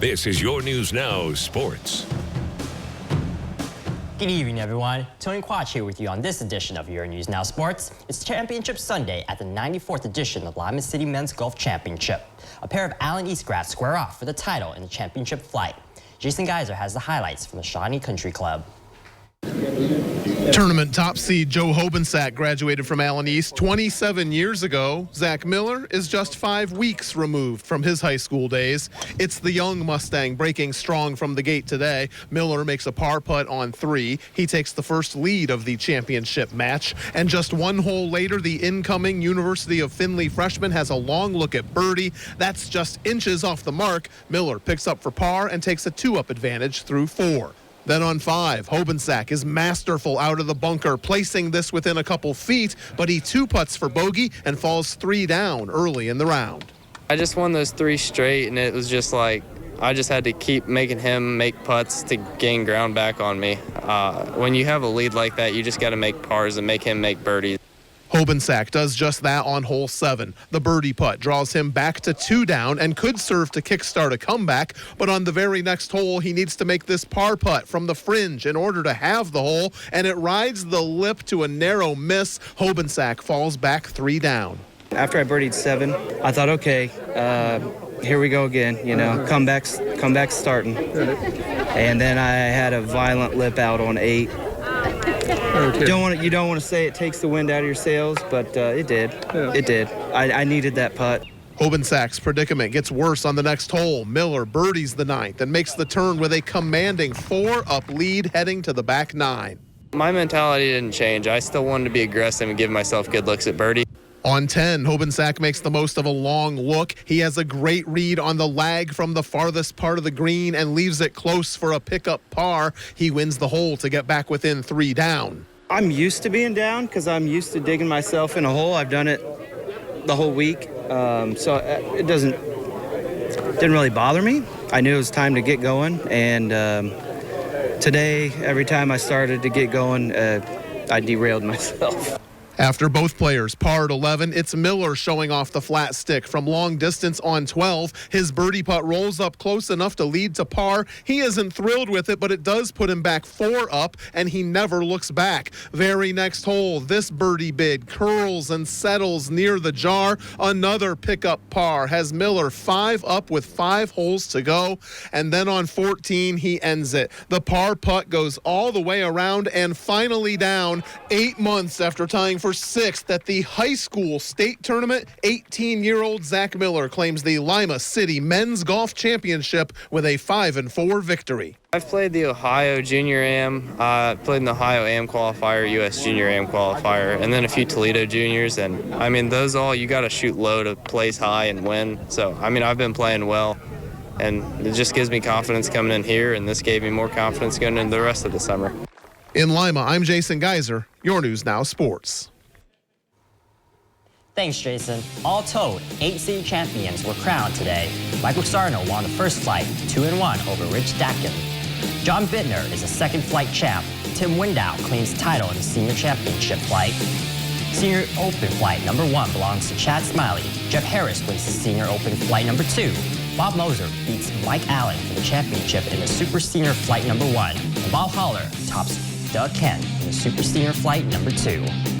This is Your News Now Sports. Good evening, everyone. Tony Quach here with you on this edition of Your News Now Sports. It's Championship Sunday at the 94th edition of Lima City Men's Golf Championship. A pair of Allen East grads square off for the title in the championship flight. Jason Geiser has the highlights from the Shawnee Country Club. Tournament top seed Joe Hobensack graduated from Allen East 27 years ago. Zach Miller is just 5 weeks removed from his high school days. It's the young Mustang breaking strong from the gate today. Miller makes a par putt on 3. He takes the first lead of the championship match. And just one hole later, the incoming University of Findlay freshman has a long look at birdie. That's just inches off the mark. Miller picks up for par and takes a 2-up advantage through 4. Then on 5, Hobensack is masterful out of the bunker, placing this within a couple feet, but he 2-putts for bogey and falls 3 down early in the round. I just won those 3 straight, and it was just like I just had to keep making him make putts to gain ground back on me. When you have a lead like that, you just got to make pars and make him make birdies. Hobensack does just that on hole 7. The birdie putt draws him back to 2 down and could serve to kickstart a comeback, but on the very next hole, he needs to make this par putt from the fringe in order to have the hole, and it rides the lip to a narrow miss. Hobensack falls back 3 down. After I birdied 7, I thought, okay, here we go again, comeback's starting. And then I had a violent lip out on 8. You don't want to say it takes the wind out of your sails, but it did. Yeah. It did. I needed that putt. Hobensack's predicament gets worse on the next hole. Miller birdies the 9th and makes the turn with a commanding 4-up lead heading to the back 9. My mentality didn't change. I still wanted to be aggressive and give myself good looks at birdie. On 10, Hobensack makes the most of a long look. He has a great read on the lag from the farthest part of the green and leaves it close for a pickup par. He wins the hole to get back within 3 down. I'm used to being down because I'm used to digging myself in a hole. I've done it the whole week, so it didn't really bother me. I knew it was time to get going, and today, every time I started to get going, I derailed myself. After both players parred 11, it's Miller showing off the flat stick from long distance on 12. His birdie putt rolls up close enough to lead to par. He isn't thrilled with it, but it does put him back 4 up, and he never looks back. Very next hole, this birdie bid curls and settles near the jar. Another pickup par has Miller 5 up with 5 holes to go, and then on 14, he ends it. The par putt goes all the way around and finally down 8 months after tying for 6th at the high school state tournament. 18-year-old Zach Miller claims the Lima City Men's Golf Championship with a 5-4 victory. I've played the Ohio Junior Am, played in the Ohio Am qualifier, U.S. Junior Am qualifier, and then a few Toledo Juniors. And I mean, those all you got to shoot low to place high and win. So I mean, I've been playing well, and it just gives me confidence coming in here, and this gave me more confidence going into the rest of the summer. In Lima, I'm Jason Geiser, Your News Now Sports. Thanks, Jason. All told, 8 city champions were crowned today. Michael Sarno won the first flight, 2-1 over Rich Dakin. John Bittner is a second flight champ. Tim Window claims title in the senior championship flight. Senior Open flight number 1 belongs to Chad Smiley. Jeff Harris wins the Senior Open flight number 2. Bob Moser beats Mike Allen for the championship in the Super Senior flight number 1. And Bob Holler tops Doug Kent in the Super Senior flight number 2.